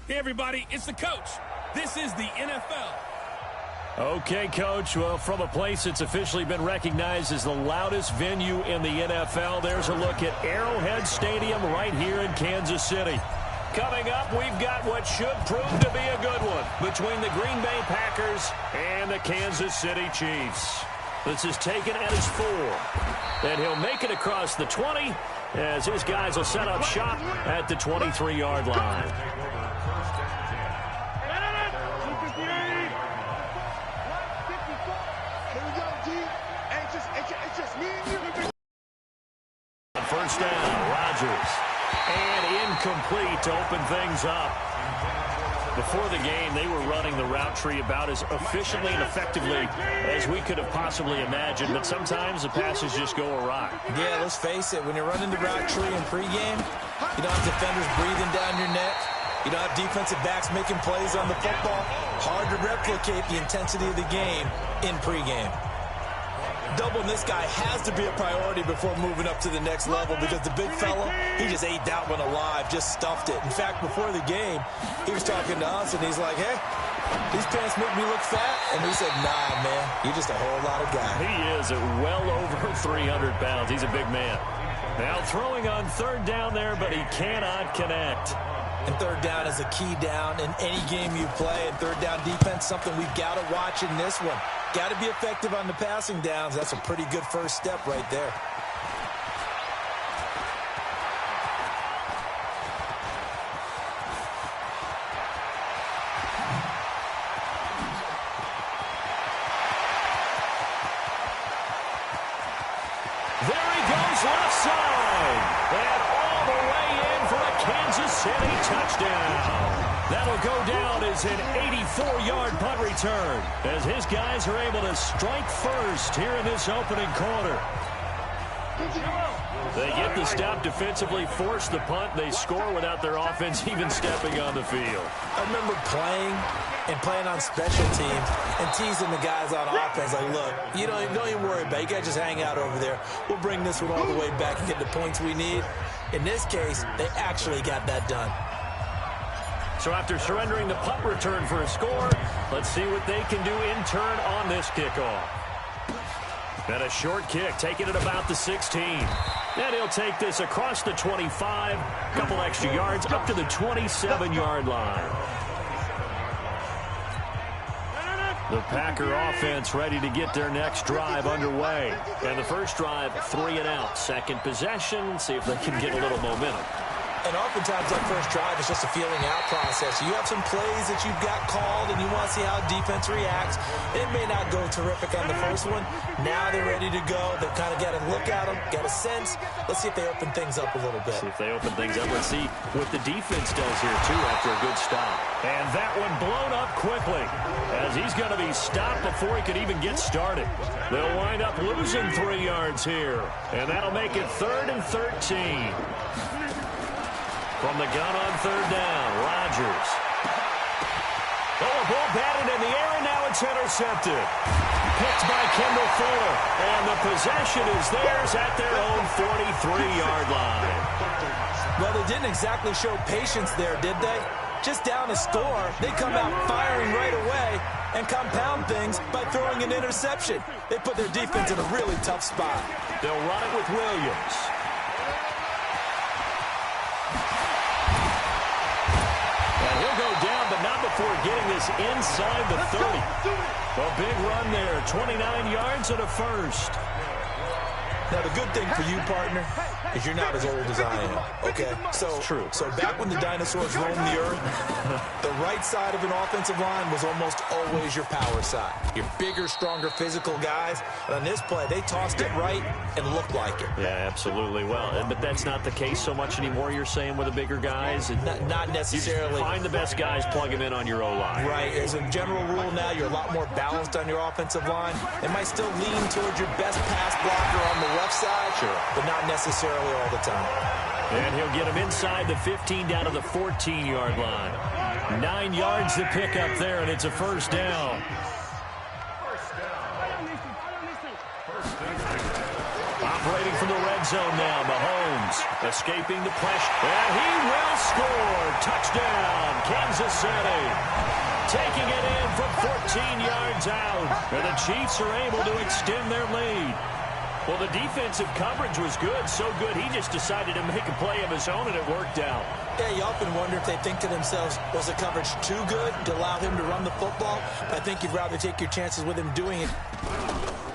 Hey, everybody, it's the coach. This is the NFL. Okay, Coach. Well, from a place that's officially been recognized as the loudest venue in the NFL, there's a look at Arrowhead Stadium right here in Kansas City. Coming up, we've got what should prove to be a good one between the Green Bay Packers and the Kansas City Chiefs. This is taken at his 4. And he'll make it across the 20 as his guys will set up shop at the 23-yard line. First down, Rodgers. And incomplete to open things up. Before the game, they were running the route tree about as efficiently and effectively as we could have possibly imagined, but sometimes the passes just go awry. Yeah, let's face it, when you're running the route tree in pregame, you don't have defenders breathing down your neck. You don't have defensive backs making plays on the football. Hard to replicate the intensity of the game in pregame. Doubling this guy has to be a priority before moving up to the next level because the big fella, he just ate that one alive, just stuffed it. In fact, before the game, he was talking to us, and he's like, hey, these pants make me look fat? And we said, nah, man, you're just a whole lot of guy. He is at well over 300 pounds. He's a big man. Now throwing on third down there, but he cannot connect. And third down is a key down in any game you play. And third down defense, something we've got to watch in this one. Got to be effective on the passing downs. That's a pretty good first step right there. There he goes left side. And all the way in for a Kansas City touchdown. That'll go down as an 84-yard punt return as his guys are able to strike first here in this opening quarter. They get the stop defensively, force the punt. They score without their offense even stepping on the field. I remember playing on special teams and teasing the guys on offense like, look, don't even worry about it. You guys just hang out over there. We'll bring this one all the way back and get the points we need. In this case, they actually got that done. So after surrendering the punt return for a score, let's see what they can do in turn on this kickoff. And a short kick, taking it about the 16. And he'll take this across the 25, a couple extra yards up to the 27-yard line. The Packer offense ready to get their next drive underway. And the first drive, 3 and out. Second possession, see if they can get a little momentum. And oftentimes that first drive is just a feeling out process. You have some plays that you've got called and you want to see how defense reacts. It may not go terrific on the first one. Now they're ready to go. They've kind of got to look at them, got a sense. Let's see if they open things up a little bit. See if they open things up. Let's see what the defense does here, too, after a good stop. And that one blown up quickly as he's going to be stopped before he could even get started. They'll wind up losing 3 yards here. And that'll make it 3rd and 13. From the gun on third down, Rodgers. Oh, a ball batted in the air, and now it's intercepted. Picked by Kendall Fuller, and the possession is theirs at their own 43-yard line. Well, they didn't exactly show patience there, did they? Just down a score, they come out firing right away and compound things by throwing an interception. They put their defense in a really tough spot. They'll run it with Williams. Not before getting this inside the 30. A big run there, 29 yards and a first. Now, the good thing for you, partner, is you're not as old as I am, okay? So, true. So back when the dinosaurs roamed the earth, the right side of an offensive line was almost always your power side. Your bigger, stronger, physical guys. And on this play, they tossed it right and looked like it. Yeah, absolutely. Well, but that's not the case so much anymore, you're saying, with the bigger guys? Not necessarily. You find the best guys, plug them in on your O-line. Right. As a general rule now, you're a lot more balanced on your offensive line. It might still lean towards your best pass blocker on the left side, sure, but not necessarily all the time. And he'll get him inside the 15 down to the 14-yard line. 9 yards to pick up there, and it's a first down. Operating from the red zone now, Mahomes escaping the pressure. And he will score. Touchdown, Kansas City. Taking it in from 14 yards out. And the Chiefs are able to extend their lead. Well, the defensive coverage was good, so good he just decided to make a play of his own, and it worked out. Yeah, you often wonder if they think to themselves, was the coverage too good to allow him to run the football? But I think you'd rather take your chances with him doing it.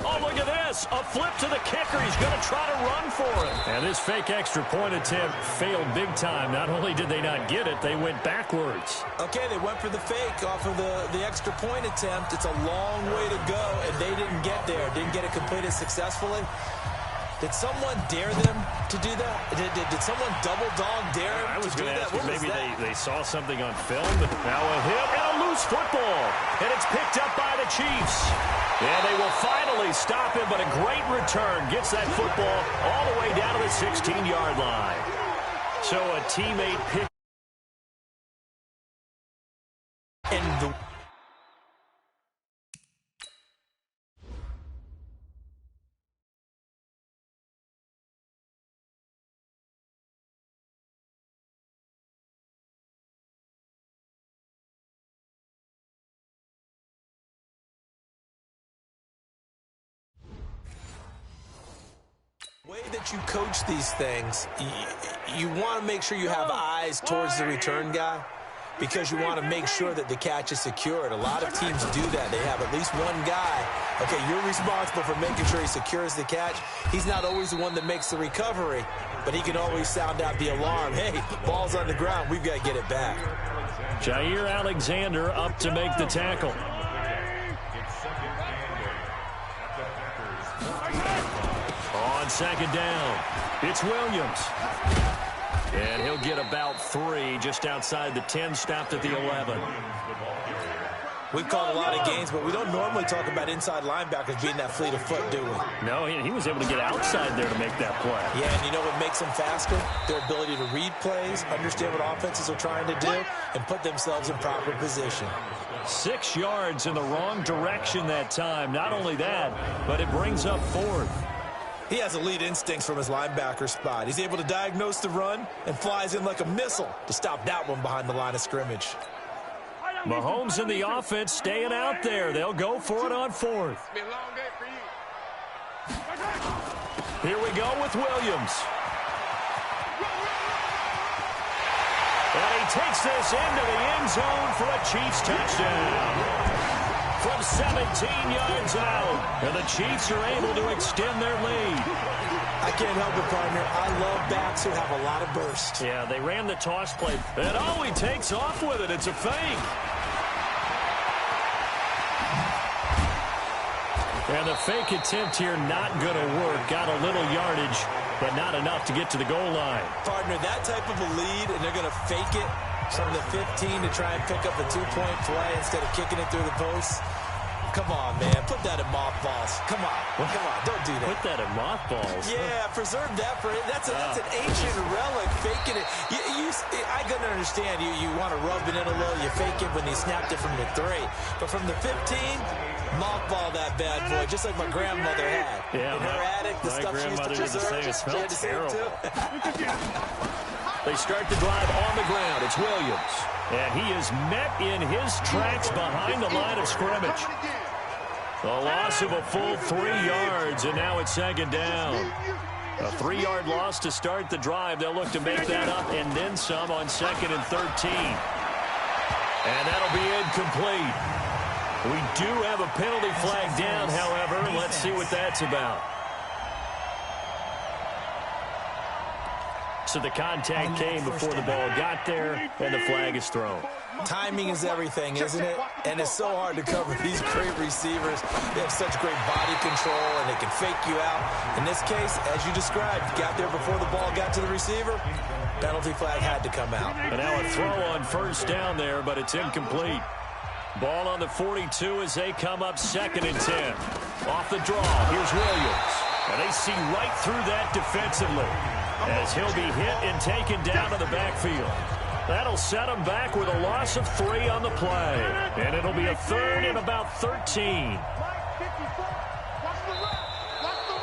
Oh, look at this. A flip to the kicker. He's going to try to run for it. And this fake extra point attempt failed big time. Not only did they not get it, they went backwards. Okay, they went for the fake off of the extra point attempt. It's a long way to go, and they didn't get there. Didn't get it completed successfully. Did someone dare them to do that? Did someone double dog dare them I was to do going to that? ask you, maybe they saw something on film. But now a hit and a loose football. And it's picked up by the Chiefs. And they will finally stop him, but a great return. Gets that football all the way down to the 16-yard line. So a teammate picked. And the way that you coach these things, you want to make sure you have eyes towards the return guy because you want to make sure that the catch is secured. A lot of teams do that. They have at least one guy. Okay, you're responsible for making sure he secures the catch. He's not always the one that makes the recovery, but he can always sound out the alarm. Hey, ball's on the ground. We've got to get it back. Jair Alexander up to make the tackle. On second down, it's Williams. And he'll get about 3 just outside the 10, stopped at the 11. We've called a lot of games, but we don't normally talk about inside linebackers being that fleet of foot, do we? No, he was able to get outside there to make that play. Yeah, and you know what makes them faster? Their ability to read plays, understand what offenses are trying to do, and put themselves in proper position. 6 yards in the wrong direction that time. Not only that, but it brings up 4th. He has elite instincts from his linebacker spot. He's able to diagnose the run and flies in like a missile to stop that one behind the line of scrimmage. Mahomes and the offense staying out there. They'll go for it on 4th. Here we go with Williams. And he takes this into the end zone for a Chiefs touchdown. From 17 yards out, and the Chiefs are able to extend their lead. I can't help it, partner. I love backs who have a lot of burst. Yeah, they ran the toss play, and oh, he takes off with it. It's a fake. And the fake attempt here not going to work. Got a little yardage, but not enough to get to the goal line. Partner, that type of a lead, and they're going to fake it from the 15 to try and pick up a 2-point play instead of kicking it through the post. Come on, man. Put that in mothballs. Come on. Come on. Don't do that. Put that in mothballs. Yeah, preserve that for it. That's an ancient relic. Faking it. I can understand. You want to rub it in a little. You fake it when you snapped it from the 3. But from the 15, mothball that bad boy, just like my grandmother had. Yeah, in her attic, the stuff she used to preserve. It smells terrible. They start the drive on the ground. It's Williams. And he is met in his tracks behind the line of scrimmage. A loss of a full 3 yards, and now it's second down. A 3-yard loss to start the drive. They'll look to make that up and then some on 2nd and 13. And that'll be incomplete. We do have a penalty flag down, however. Let's see what that's about. So the contact came before the ball got there, and the flag is thrown. Timing is everything, isn't it? And it's so hard to cover these great receivers. They have such great body control, and they can fake you out. In this case, as you described, got there before the ball got to the receiver. Penalty flag had to come out. And now a throw on first down there, but it's incomplete. Ball on the 42 as they come up 2nd and 10. Off the draw, here's Williams. And they see right through that defensively, as he'll be hit and taken down to the backfield. That'll set him back with a loss of 3 on the play. And it'll be a 3rd and about 13.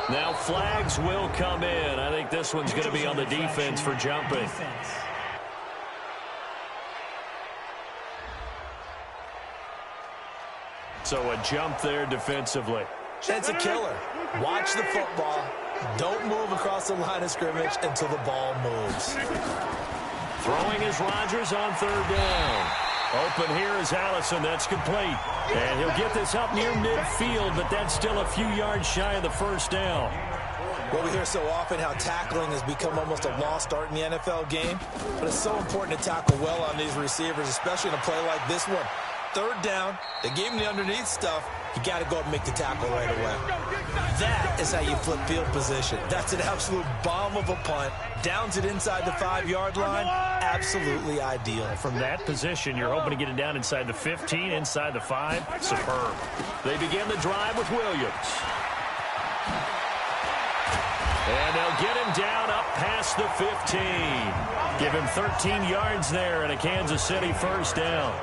Now flags will come in. I think this one's going to be on the defense for jumping. So a jump there defensively. It's a killer. Watch the football. Don't move across the line of scrimmage until the ball moves. Throwing is Rodgers on third down. Open here is Allison. That's complete. And he'll get this up near midfield, but that's still a few yards shy of the first down. Well, we hear so often how tackling has become almost a lost art in the NFL game, but it's so important to tackle well on these receivers, especially in a play like this one. Third down, they gave him the underneath stuff. You got to go and make the tackle right away. That is how you flip field position. That's an absolute bomb of a punt. Downs it inside the 5-yard line. Absolutely ideal. From that position, you're hoping to get it down inside the 15, inside the 5. Superb. They begin the drive with Williams. And they'll get him down up past the 15. Give him 13 yards there and a Kansas City first down.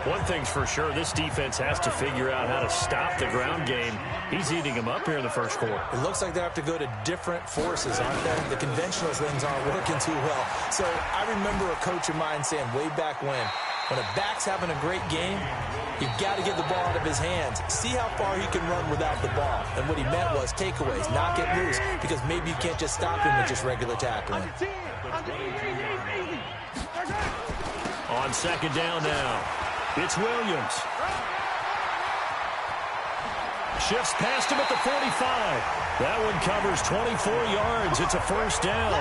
One thing's for sure, this defense has to figure out how to stop the ground game. He's eating them up here in the first quarter. It looks like they have to go to different forces, aren't they? The conventional things aren't working too well. So I remember a coach of mine saying way back when a back's having a great game, you've got to get the ball out of his hands. See how far he can run without the ball. And what he meant was takeaways, knock it loose, because maybe you can't just stop him with just regular tackling. On second down now. It's Williams. Shifts past him at the 45. That one covers 24 yards. It's a first down.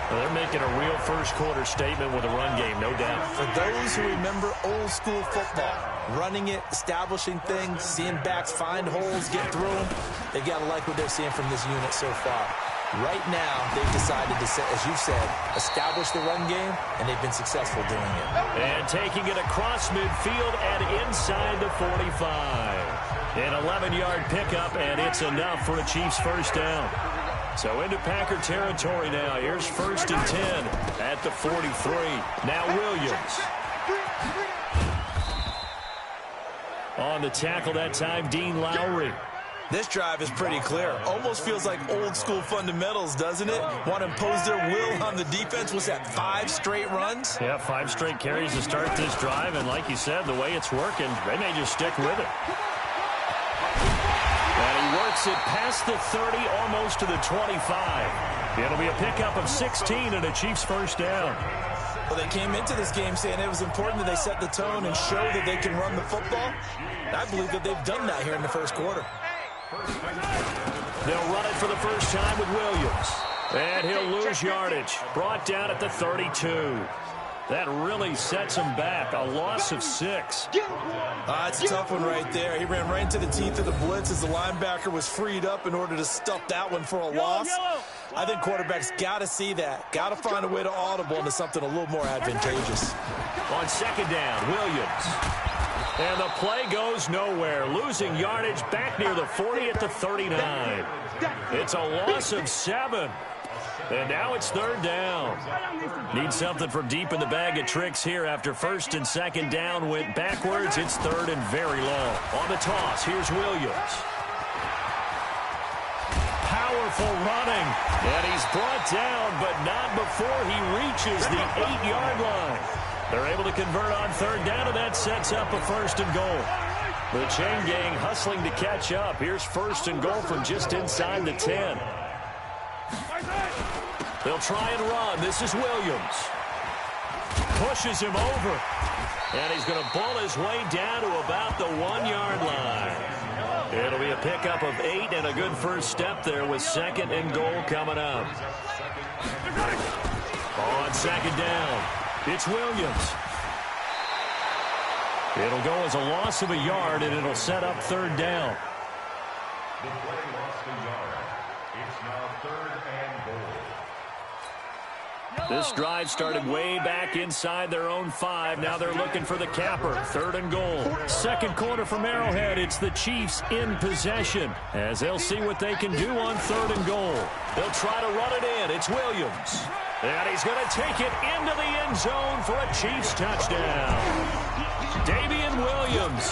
Well, they're making a real first quarter statement with a run game, no doubt. For those who remember old school football, running it, establishing things, seeing backs find holes, get through them, they've got to like what they're seeing from this unit so far. Right now, they've decided to, as you said, establish the run game, and they've been successful doing it. And taking it across midfield and inside the 45. An 11-yard pickup, and it's enough for a Chiefs first down. So into Packer territory now. Here's first and 10 at the 43. Now Williams. On the tackle that time, Dean Lowry. This drive is pretty clear. Almost feels like old school fundamentals, doesn't it? Want to impose their will on the defense. Was that 5 straight runs? Yeah, 5 straight carries to start this drive. And like you said, the way it's working, they may just stick with it. And he works it past the 30, almost to the 25. It'll be a pickup of 16 and a Chiefs first down. Well, they came into this game saying it was important that they set the tone and show that they can run the football. And I believe that they've done that here in the first quarter. They'll run it for the first time with Williams. And he'll lose yardage. Brought down at the 32. That really sets him back. A loss of 6. It's a tough one right there. He ran right into the teeth of the blitz as the linebacker was freed up in order to stuff that one for a loss. I think quarterbacks got to see that. Got to find a way to audible into something a little more advantageous. On second down, Williams. And the play goes nowhere. Losing yardage back near the 40 at the 39. It's a loss of 7. And now it's third down. Need something from deep in the bag of tricks here after first and second down went backwards. It's third and very low. On the toss, here's Williams. Powerful running. And he's brought down, but not before he reaches the 8-yard line. They're able to convert on third down, and that sets up a first and goal. The chain gang hustling to catch up. Here's first and goal from just inside the 10. They'll try and run. This is Williams. Pushes him over. And he's going to bull his way down to about the 1-yard line. It'll be a pickup of 8 and a good first step there with second and goal coming up. On second down, it's Williams. It'll go as a loss of a yard, and it'll set up third down. The play lost a yard. It's now third and goal. This drive started way back inside their own 5. Now they're looking for the capper. Third and goal. Second quarter from Arrowhead. It's the Chiefs in possession as they'll see what they can do on third and goal. They'll try to run it in. It's Williams. And he's going to take it into the end zone for a Chiefs touchdown. Damian Williams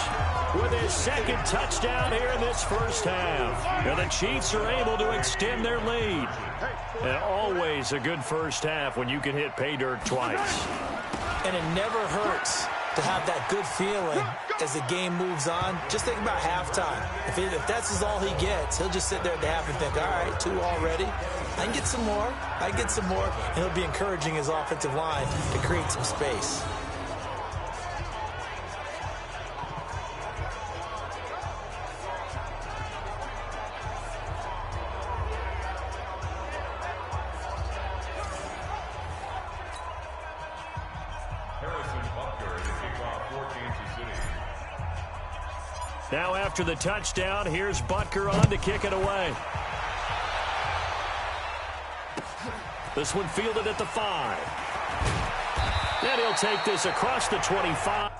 with his second touchdown here in this first half. And the Chiefs are able to extend their lead. And always a good first half when you can hit pay dirt twice. And it never hurts to have that good feeling as the game moves on. Just think about halftime. If that's all he gets, he'll just sit there at the half and think, all right, 2 already. I can get some more. I can get some more. And he'll be encouraging his offensive line to create some space. Now after the touchdown, here's Butker on to kick it away. This one fielded at the 5. And he'll take this across the 25.